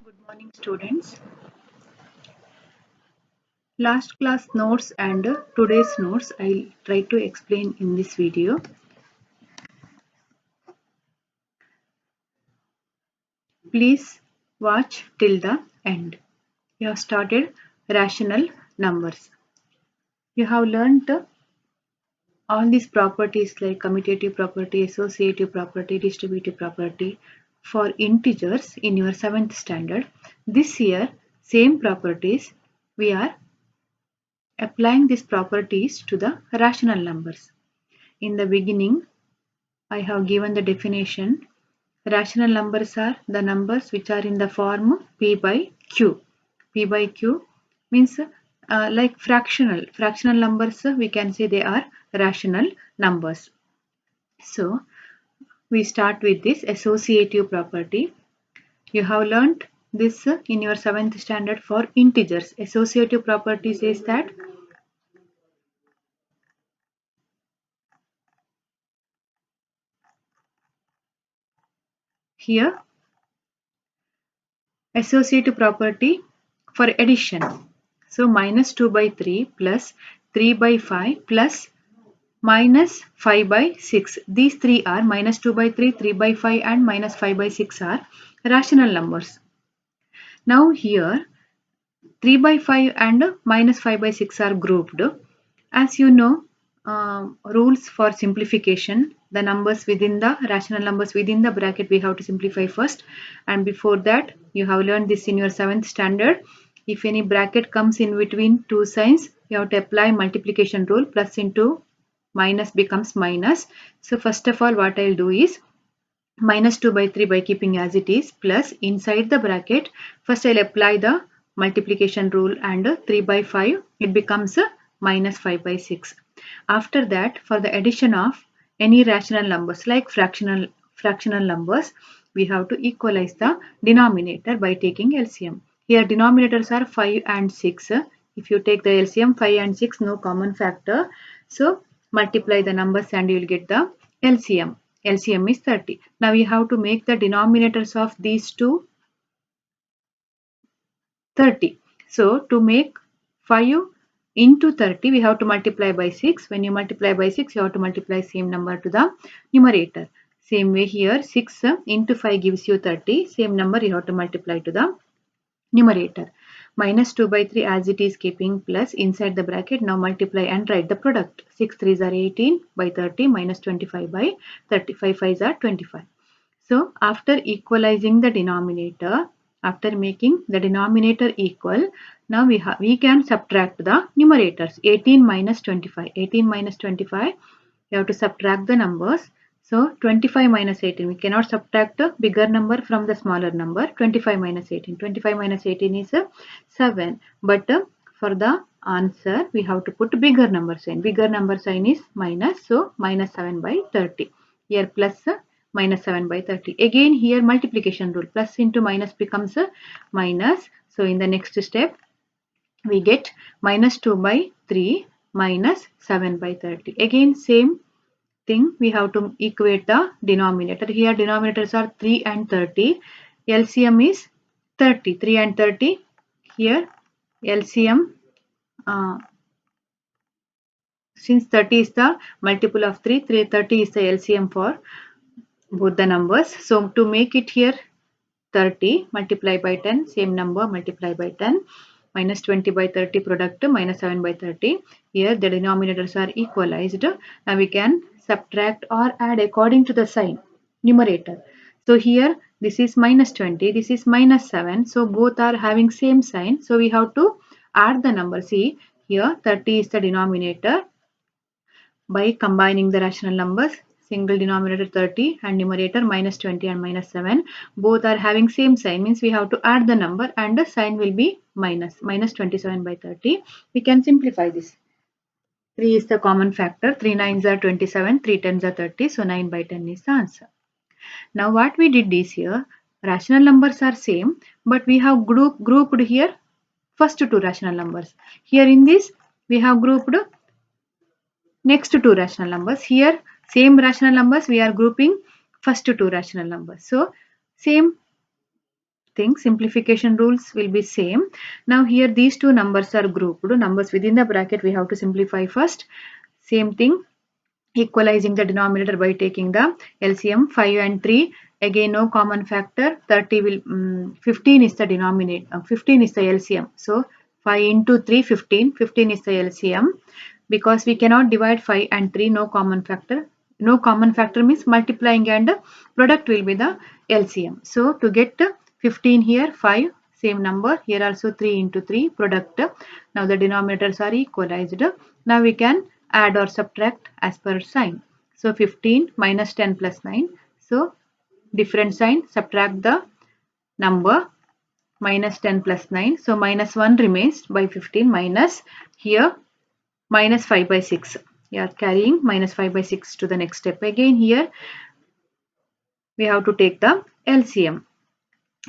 Good morning, students. Last class notes and today's notes I'll try to explain in this video. Please watch till the end. You have started rational numbers. You have learnt all these properties like commutative property, associative property, distributive property for integers in your 7th standard. This year, same properties we are applying these properties to the rational numbers. In the beginning, I have given the definition. Rational numbers are the numbers which are in the form P by Q. P by Q means like fractional. Fractional numbers, we can say they are rational numbers. So, we start with this associative property. You have learnt this in your 7th standard for integers. Associative property says that here associative property for addition. So minus 2 by 3 plus 3 by 5 plus minus 5 by 6. These three are minus 2 by 3, 3 by 5 and minus 5 by 6 are rational numbers. Now here 3 by 5 and minus 5 by 6 are grouped. As you know, rules for simplification, the numbers within the rational numbers within the bracket we have to simplify first, and before that you have learned this in your 7th standard. If any bracket comes in between two signs, you have to apply multiplication rule. Plus into minus becomes minus. So first of all what I will do is minus 2 by 3 by keeping as it is plus inside the bracket first I'll apply the multiplication rule and 3 by 5 it becomes minus 5 by 6. After that, for the addition of any rational numbers like fractional numbers, we have to equalize the denominator by taking LCM. Here denominators are 5 and 6. If you take the LCM 5 and 6, no common factor, so multiply the numbers and you will get the LCM. LCM is 30. Now we have to make the denominators of these two 30. So to make 5 into 30, we have to multiply by 6. When you multiply by 6, you have to multiply same number to the numerator. Same way here, 6 into 5 gives you 30. Same number you have to multiply to the numerator. Minus 2 by 3 as it is keeping plus inside the bracket. Now multiply and write the product. 6 3s are 18 by 30 minus 25 by 35 5s are 25. So after equalizing the denominator, after making the denominator equal, now we can subtract the numerators. 18 minus 25. 18 minus 25, you have to subtract the numbers. So 25 minus 18, we cannot subtract the bigger number from the smaller number. 25 minus 18. 25 minus 18 is 7. But for the answer, we have to put bigger number sign. Bigger number sign is minus. So minus 7 by 30. Here plus minus 7 by 30. Again here multiplication rule. Plus into minus becomes minus. So in the next step, we get minus 2 by 3 minus 7 by 30. Again same thing, we have to equate the denominator. Here denominators are 3 and 30. LCM is 30. 3 and 30. Here LCM, since 30 is the multiple of 3, 30 is the LCM for both the numbers. So to make it here 30 multiply by 10, same number multiply by 10, minus 20 by 30 product minus 7 by 30. Here the denominators are equalized. Now we can subtract or add according to the sign, numerator. So here this is minus 20, this is minus 7. So both are having same sign. So we have to add the number. See here 30 is the denominator. By combining the rational numbers, single denominator 30 and numerator minus 20 and minus 7, both are having same sign, means we have to add the number and the sign will be minus. Minus 27 by 30. We can simplify this. 3 is the common factor. 3 9s are 27, 3 10s are 30. So 9 by 10 is the answer. Now what we did is here, rational numbers are same, but we have grouped here first two rational numbers. Here in this, we have grouped next two rational numbers. Here same rational numbers we are grouping first two rational numbers. So same thing. Simplification rules will be same. Now here these two numbers are grouped. Numbers within the bracket we have to simplify first. Same thing, equalizing the denominator by taking the LCM. 5 and 3, again no common factor. 30 will 15 is the denominator, 15 is the LCM. So 5 into 3, 15. 15 is the LCM. Because we cannot divide 5 and 3, no common factor. No common factor means multiplying and product will be the LCM. So to get 15 here, 5 same number, here also 3 into 3 product. Now the denominators are equalized. Now we can add or subtract as per sign. So 15 minus 10 plus 9. So different sign, subtract the number, minus 10 plus 9. So minus 1 remains by 15, minus here minus 5 by 6. We are carrying minus 5 by 6 to the next step. Again here we have to take the LCM.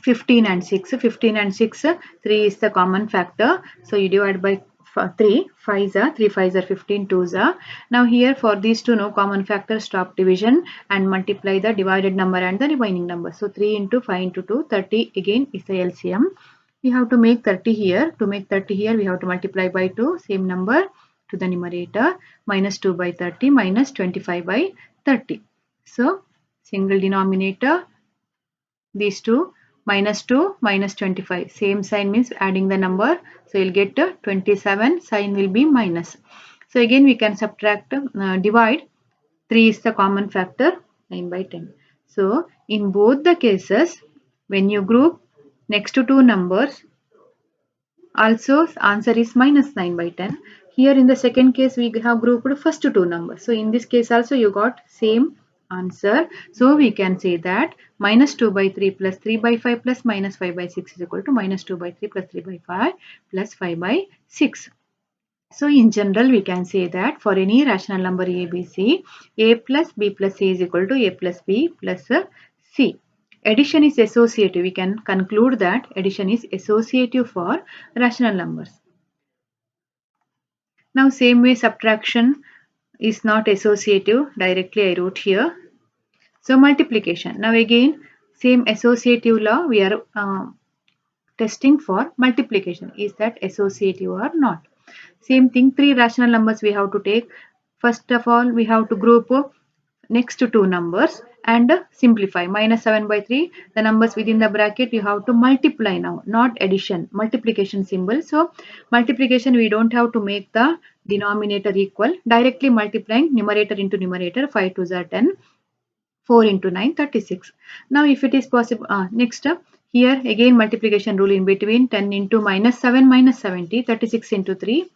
15 and 6. 15 and 6, 3 is the common factor. So you divide by 3. 5s are 3 5s are 15, 2s are. Now here for these two no common factor, stop division and multiply the divided number and the remaining number. So 3 into 5 into 2, 30 again is the LCM. We have to make 30 here. To make 30 here we have to multiply by 2, same number to the numerator, minus 2 by 30 minus 25 by 30. So single denominator, these two, minus 2 minus 25, same sign means adding the number. So you'll get 27, sign will be minus. So again we can subtract, divide. 3 is the common factor, 9 by 10. So in both the cases, when you group next to two numbers, also answer is minus 9 by 10. Here in the second case we have grouped first two numbers. So in this case also you got same answer. So we can say that minus 2 by 3 plus 3 by 5 plus minus 5 by 6 is equal to minus 2 by 3 plus 3 by 5 plus 5 by 6. So in general we can say that for any rational number ABC, A plus B plus C is equal to A plus B plus C. Addition is associative. We can conclude that addition is associative for rational numbers. Now same way subtraction is not associative. Directly I wrote here. So multiplication. Now again same associative law we are testing for multiplication. Is that associative or not? Same thing, three rational numbers we have to take. First of all we have to group next to two numbers and simplify. Minus 7 by 3, the numbers within the bracket you have to multiply now, not addition, multiplication symbol. So multiplication we don't have to make the denominator equal, directly multiplying numerator into numerator. 5 2s are 10, 4 into 9 36. Now if it is possible, next here again multiplication rule in between. 10 into minus 7 minus 70, 36 into 3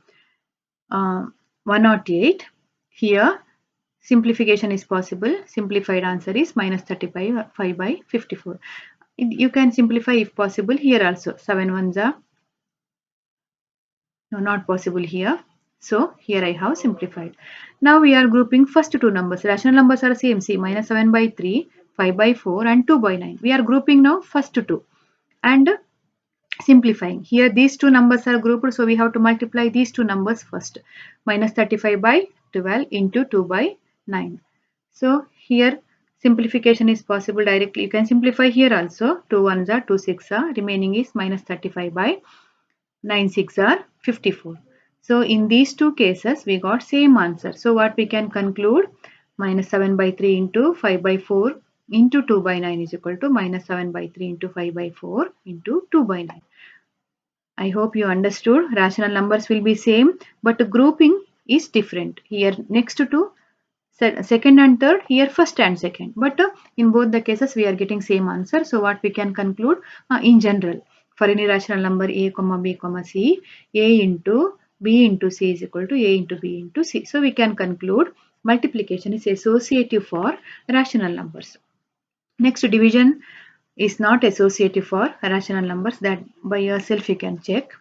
108. Here simplification is possible. Simplified answer is minus 35 5 by 54. You can simplify if possible. Here also 7 ones are not possible here. So here I have simplified. Now we are grouping first two numbers. Rational numbers are same. See, minus 7 by 3, 5 by 4 and 2 by 9. We are grouping now first two and simplifying. Here these two numbers are grouped, so we have to multiply these two numbers first. Minus 35 by 12 into 2 by 9. So here simplification is possible directly. You can simplify here also. 2 ones are 2 6 are. Remaining is minus 35 by 9 6 are 54. So in these two cases we got same answer. So what we can conclude, minus 7 by 3 into 5 by 4 into 2 by 9 is equal to minus 7 by 3 into 5 by 4 into 2 by 9. I hope you understood. Rational numbers will be same, but the grouping is different. Here next to second and third, here first and second. But in both the cases we are getting same answer. So what we can conclude, in general, for any rational number A comma B comma C, A into B into C is equal to A into B into C. So we can conclude multiplication is associative for rational numbers. Next, division is not associative for rational numbers. That by yourself you can check.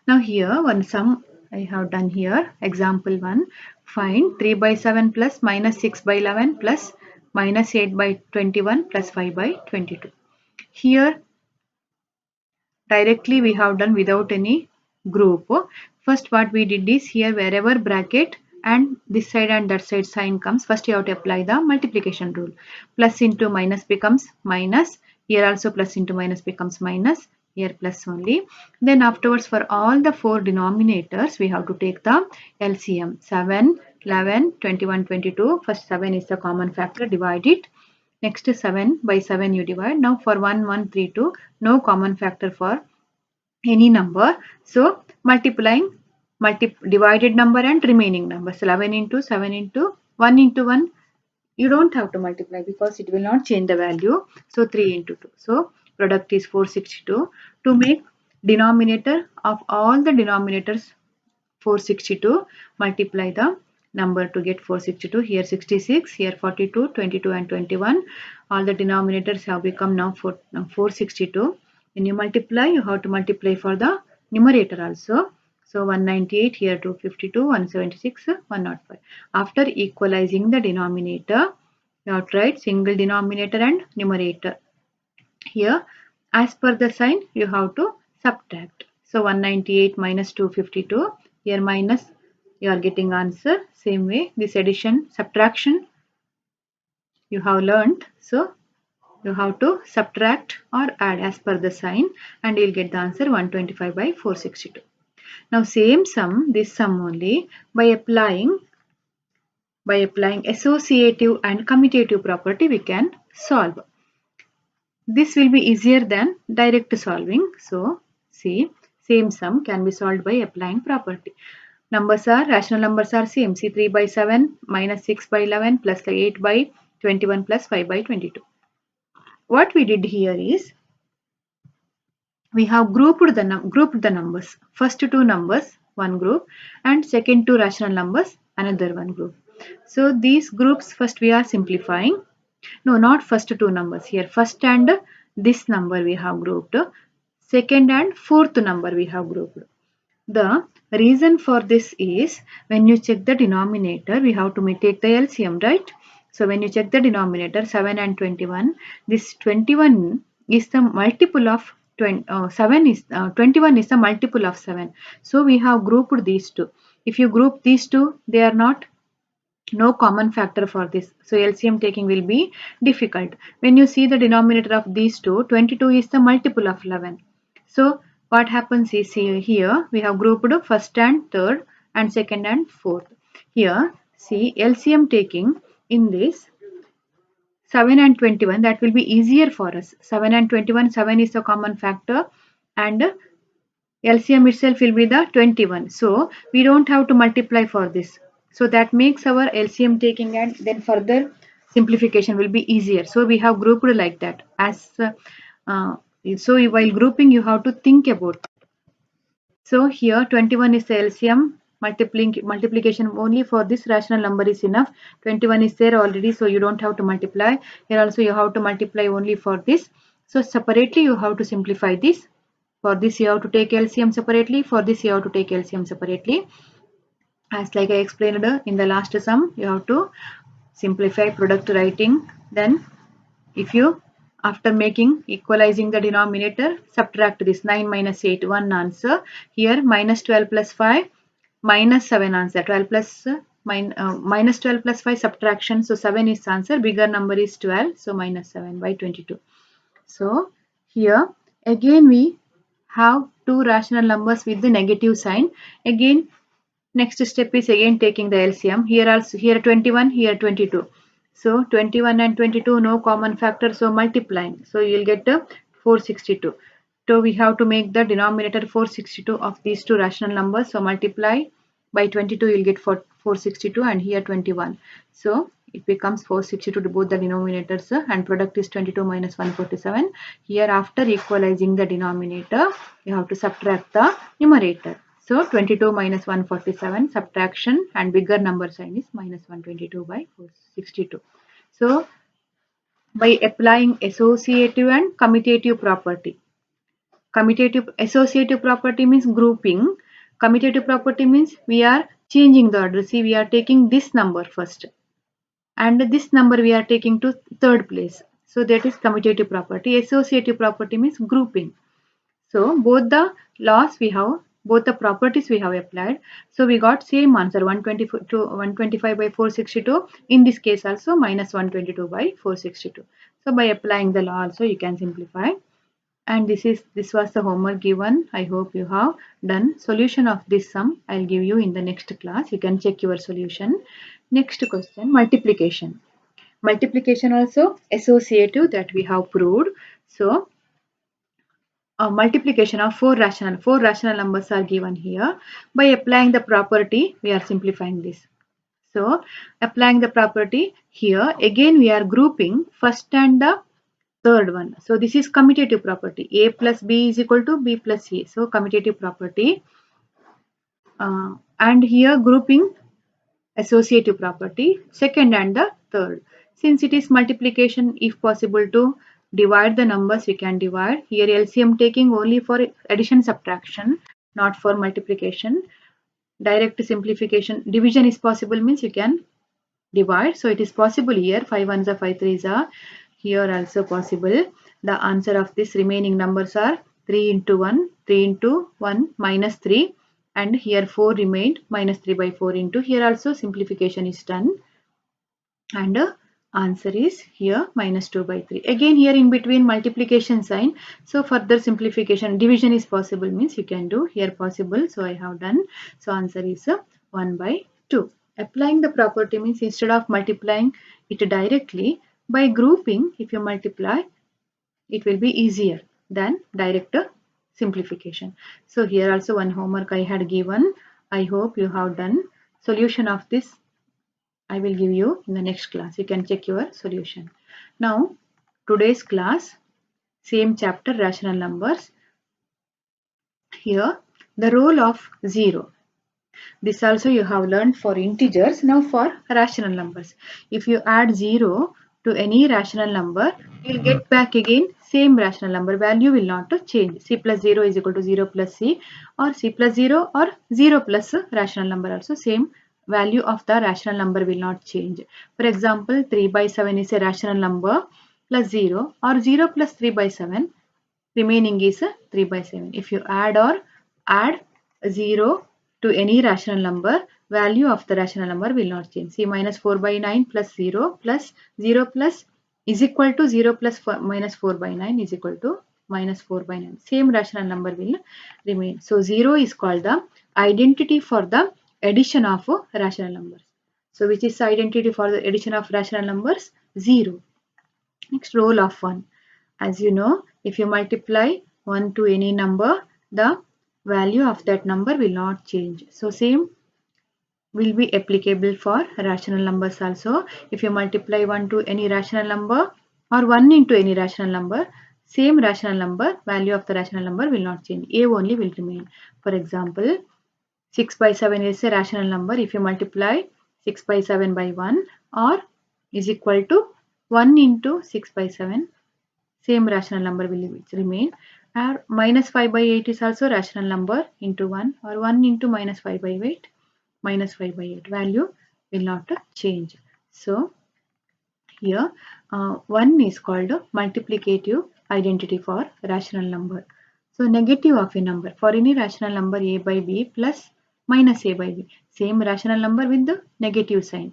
Now here one sum I have done here. Example 1. Find 3 by 7 plus minus 6 by 11 plus minus 8 by 21 plus 5 by 22. Here directly we have done without any group. First what we did is, here wherever bracket and this side and that side sign comes, first you have to apply the multiplication rule. Plus into minus becomes minus, Here also plus into minus becomes minus. Here plus only. Then afterwards for all the 4 denominators we have to take the LCM. 7, 11, 21, 22. First 7 is the common factor. Divide it. Next 7 by 7 you divide. Now for 1, 1, 3, 2. No common factor for any number. So multiplying divided number and remaining number. So 11 into 7 into 1 into 1. You don't have to multiply because it will not change the value. So 3 into 2. So product is 462. To make denominator of all the denominators 462, multiply the number to get 462. Here 66, here 42, 22 and 21. All the denominators have become now 462. When you multiply, you have to multiply for the numerator also. So 198, here 252, 176, 105. After equalizing the denominator, you have to write single denominator and numerator. Here, as per the sign, you have to subtract. So 198 minus 252. Here minus, you are getting answer. Same way, this addition, subtraction, you have learned. So you have to subtract or add as per the sign and you will get the answer 125 by 462. Now same sum, this sum only by applying associative and commutative property we can solve. This will be easier than direct solving. So see, same sum can be solved by applying property. Rational numbers are same. See 3 by 7 minus 6 by 11 plus 8 by 21 plus 5 by 22. What we did here is we have grouped the numbers. First 2 numbers one group and second 2 rational numbers another one group. So these groups first we are simplifying. No, not first 2 numbers. Here first and this number we have grouped. Second and fourth number we have grouped. The reason for this is when you check the denominator, we have to take the LCM, right? So when you check the denominator 7 and 21, this 21 is the multiple of 21 is the multiple of 7. So we have grouped these two. If you group these two, they are not no common factor for this. So LCM taking will be difficult. When you see the denominator of these two, 22 is the multiple of 11. So what happens is here we have grouped first and third and second and fourth. Here see LCM taking in this 7 and 21, that will be easier for us. 7 and 21, 7 is the common factor and LCM itself will be the 21. So we don't have to multiply for this. So that makes our LCM taking and then further simplification will be easier. So we have grouped like that. So while grouping you have to think about. So here 21 is the LCM. Multiplication only for this rational number is enough. 21 is there already, so you don't have to multiply. Here also you have to multiply only for this. So separately you have to simplify this. For this you have to take LCM separately. For this you have to take LCM separately. As like I explained in the last sum, you have to simplify product writing. Then if you after equalizing the denominator, subtract this 9 minus 8, 1 answer. Here minus 12 plus 5, minus 7 answer. 12 plus minus 12 plus 5 subtraction. So 7 is answer. Bigger number is 12. So minus 7 by 22. So here again we have two rational numbers with the negative sign. Again next step is again taking the LCM. Here 21, here 22. So 21 and 22 no common factor, so multiplying. So you will get 462. So we have to make the denominator 462 of these two rational numbers. So multiply by 22 you will get 462 and here 21. So it becomes 462 to both the denominators and product is 22 minus 147. Here after equalizing the denominator you have to subtract the numerator. So 22 minus 147 subtraction and bigger number sign is minus 122 by 462. So by applying associative and commutative property. Associative property means grouping. Commutative property means we are changing the order. See, we are taking this number first and this number we are taking to third place. So that is commutative property. Associative property means grouping. So both the laws we have, both the properties we have applied. So we got same answer 125 by 462. In this case also minus 122 by 462. So by applying the law also you can simplify. And this was the homework given. I hope you have done. Solution of this sum I'll give you in the next class. You can check your solution. Next question, multiplication. Multiplication also associative that we have proved. So multiplication of four rational numbers are given here. By applying the property we are simplifying this. So applying the property here, again we are grouping first and the third one. So this is commutative property. A plus B is equal to B plus A. So commutative property. And here grouping associative property, second and the third. Since it is multiplication, if possible to divide the numbers, we can divide. Here LCM taking only for addition subtraction, not for multiplication. Direct simplification, division is possible means you can divide. So it is possible here. 5 ones are 5 threes are here also possible. The answer of this remaining numbers are 3 into 1, 3 into 1 minus 3, and here 4 remained, minus 3 by 4 into, here also simplification is done, and answer is here minus 2 by 3. Again here in between multiplication sign, so further simplification, division is possible means you can do here possible, so I have done. So answer is 1 by 2. Applying the property means instead of multiplying it directly, by grouping if you multiply it will be easier than direct simplification. So here also one homework I had given. I hope you have done. Solution of this I will give you in the next class. You can check your solution. Now today's class, same chapter, rational numbers. Here the role of 0. This also you have learned for integers. Now for rational numbers. If you add 0 to any rational number, you will get back again same rational number. Value will not change. C plus 0 is equal to 0 plus C, or C plus 0 or 0 plus rational number also same value of the rational number will not change. For example, 3 by 7 is a rational number plus 0, or 0 plus 3 by 7, remaining is 3 by 7. If you add 0 to any rational number, value of the rational number will not change. See, minus 4 by 9 plus 0 plus 0 plus is equal to 0 plus 4, minus 4 by 9 is equal to minus 4 by 9. Same rational number will remain. So 0 is called the identity for the addition of rational numbers. So which is the identity for the addition of rational numbers? 0. Next, role of 1. As you know, if you multiply 1 to any number, the value of that number will not change. So same will be applicable for rational numbers also. If you multiply 1 to any rational number or 1 into any rational number, same rational number, value of the rational number will not change. A only will remain. For example, 6 by 7 is a rational number. If you multiply 6 by 7 by 1, or is equal to 1 into 6 by 7, same rational number will remain. Or minus 5 by 8 is also rational number into 1, or 1 into minus 5 by 8, minus 5 by 8, value will not change. So here 1 is called multiplicative identity for rational number. So negative of a number, for any rational number a by b plus minus a by b, same rational number with the negative sign,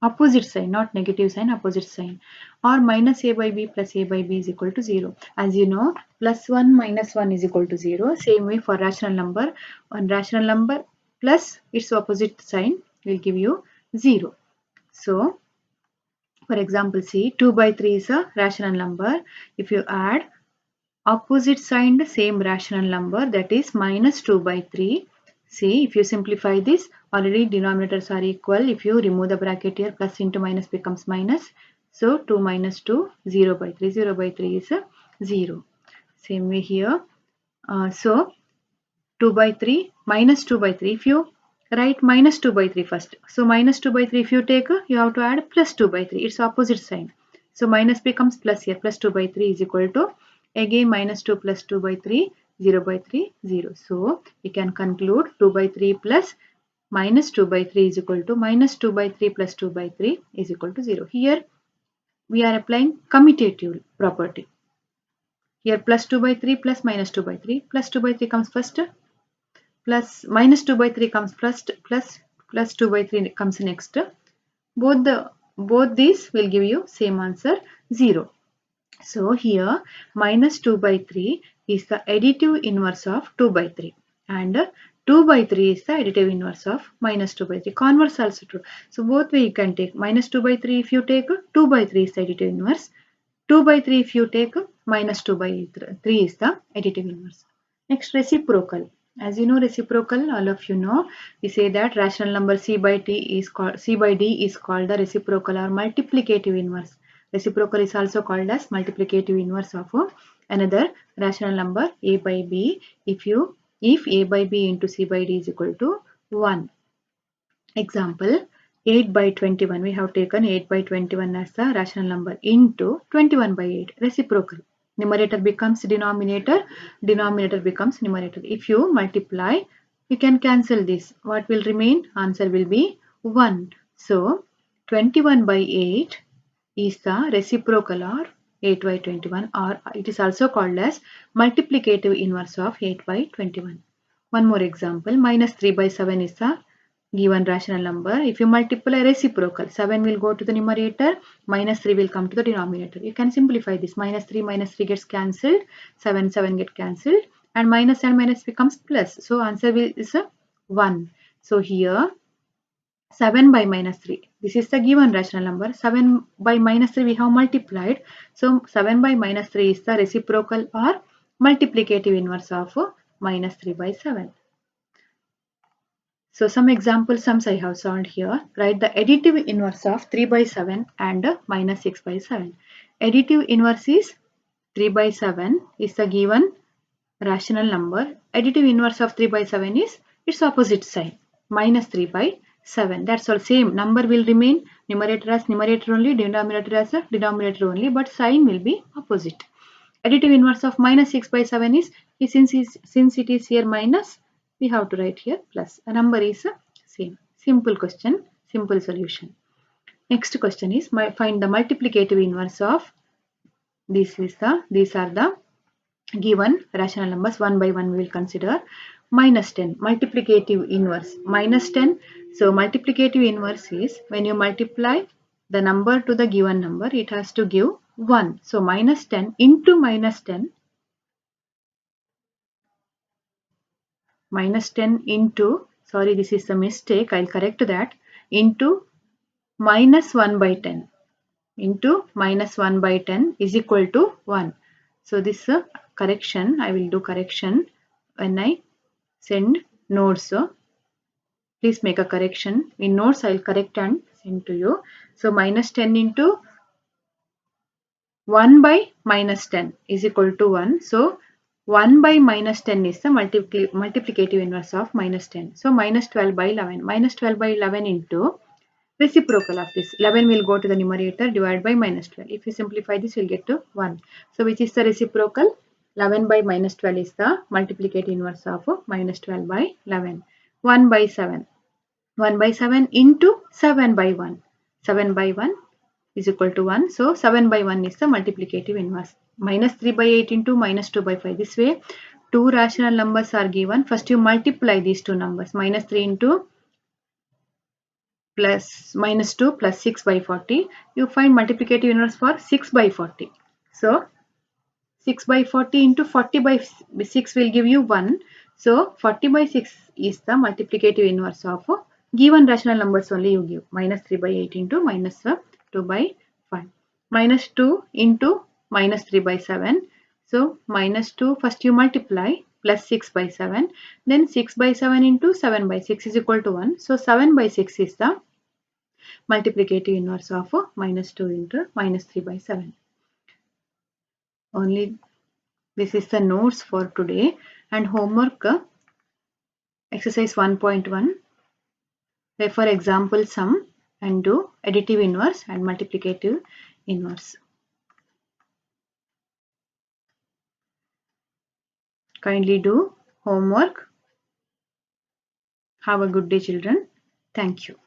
opposite sign, not negative sign, opposite sign, or minus a by b plus a by b is equal to 0. As you know, plus 1 minus 1 is equal to 0. Same way for rational number, one rational number plus its opposite sign will give you 0. So for example, see, 2 by 3 is a rational number. If you add opposite sign the same rational number, that is minus 2 by 3. See, if you simplify this, already denominators are equal. If you remove the bracket here, plus into minus becomes minus. So 2 minus 2, 0 by 3. 0 by 3 is 0. Same way here. So 2 by 3 minus 2 by 3. If you write minus 2 by 3 first. So minus 2 by 3 if you take, you have to add plus 2 by 3. It's opposite sign. So minus becomes plus here. Plus 2 by 3 is equal to, again minus 2 plus 2 by 3, 0 by 3, 0. So we can conclude 2 by 3 plus minus 2 by 3 is equal to minus 2 by 3 plus 2 by 3 is equal to 0. Here we are applying commutative property. Here plus 2 by 3 plus minus 2 by 3. Plus 2 by 3 comes first, plus minus 2 by 3 comes first, plus 2 by 3 comes next. Both these will give you same answer, 0. So here minus 2 by 3 is the additive inverse of 2 by 3 and 2 by 3 is the additive inverse of minus 2 by 3. Converse also true. So both way you can take minus 2 by 3 if you take 2 by 3 is the additive inverse. 2 by 3 if you take minus 2 by 3 is the additive inverse. Next reciprocal. As you know reciprocal, all of you know, we say that rational number c by d is called the reciprocal or multiplicative inverse. Reciprocal is also called as multiplicative inverse of another rational number a by b if a by b into c by d is equal to 1. Example 8 by 21. We have taken 8 by 21 as the rational number into 21 by 8. Reciprocal. Numerator becomes denominator. Denominator becomes numerator. If you multiply, you can cancel this. What will remain? Answer will be 1. So 21 by 8 is the reciprocal or 8 by 21, or it is also called as multiplicative inverse of 8 by 21. One more example. Minus 3 by 7 is the given rational number. If you multiply reciprocal, 7 will go to the numerator, minus 3 will come to the denominator. You can simplify this. Minus 3 gets cancelled, 7 get cancelled, and minus becomes plus. So answer is 1. So here 7 by minus 3. This is the given rational number. 7 by minus 3 we have multiplied. So 7 by minus 3 is the reciprocal or multiplicative inverse of minus 3 by 7. So some example sums I have solved here. Write the additive inverse of 3 by 7 and minus 6 by 7. Additive inverse is 3 by 7 is the given rational number. Additive inverse of 3 by 7 is its opposite sign, minus 3 by 7. That's all. Same number will remain, numerator as numerator only, denominator as a denominator only, but sign will be opposite. Additive inverse of minus 6 by 7 is since it is here minus, we have to write here plus. A number is same. Simple question, simple solution. Next question is find the multiplicative inverse of these are the given rational numbers. One by one we will consider. Minus 10, multiplicative inverse, minus 10. So multiplicative inverse is when you multiply the number to the given number, it has to give 1. So minus 10 into minus 10, minus 10 into, sorry this is a mistake, I'll correct that, into minus 1 by 10 into minus 1 by 10 is equal to 1. So this correction, I will do correction when I send notes. So please make a correction. In notes I will correct and send to you. So minus 10 into 1 by minus 10 is equal to 1. So 1 by minus 10 is the multiplicative inverse of minus 10. So minus 12 by 11. Minus 12 by 11 into reciprocal of this. 11 will go to the numerator, divided by minus 12. If you simplify this, you will get to 1. So which is the reciprocal? 11 by minus 12 is the multiplicative inverse of minus 12 by 11. 1 by 7. 1 by 7 into 7 by 1. 7 by 1 is equal to 1. So 7 by 1 is the multiplicative inverse. Minus 3 by 8 into minus 2 by 5. This way, two rational numbers are given. First you multiply these two numbers. Minus 3 into plus minus 2 plus 6 by 40. You find multiplicative inverse for 6 by 40. So 6 by 40 into 40 by 6 will give you 1. So 40 by 6 is the multiplicative inverse of given rational numbers only you give. Minus 3 by 8 into minus 2 by 5. Minus 2 into minus 3 by 7. So minus 2 first you multiply plus 6 by 7. Then 6 by 7 into 7 by 6 is equal to 1. So 7 by 6 is the multiplicative inverse of minus 2 into minus 3 by 7. Only this is the notes for today, and homework exercise 1.1. Refer example sum and do additive inverse and multiplicative inverse. Kindly do homework. Have a good day, children. Thank you.